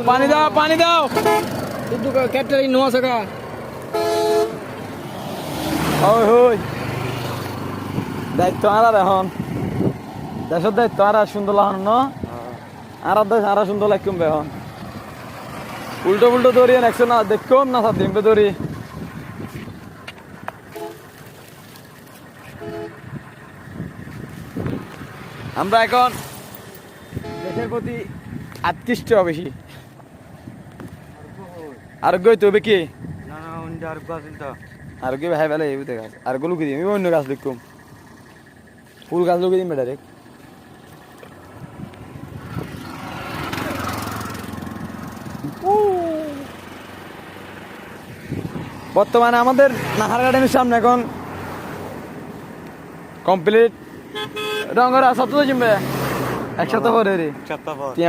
পানি দাও পানি দাও কিন্তু ক্যাটারিং নোয়া সাকা ওই হই দায়িত্ব আর এখন দেশের দায়িত্ব আর সুন্দর লাগানো ন আর দেশ আর সুন্দর লাগকুম এখন উল্টো উল্টো দৌড়ি একশো না দেখুম না সাত দিন দৌড়ি আমরা এখন দেশের প্রতি আকৃষ্ট বেশি আরোগ্য হইতে হবে কি না না উনি আরোগ্য আছেন তো আরোগ্য ভাই বেলা এই গাছ আরোগ্য লুকিয়ে দিই আমি অন্য গাছ দেখুম ফুল গাছ লুকিয়ে দিন ডাইরেক্ট বর্তমানে আমাদের নাহার গার্ডেনের সামনে এখন কমপ্লিট রঙের সপ্তাহ চিনবে এক সপ্তাহ পরে রে সপ্তাহ পর তুই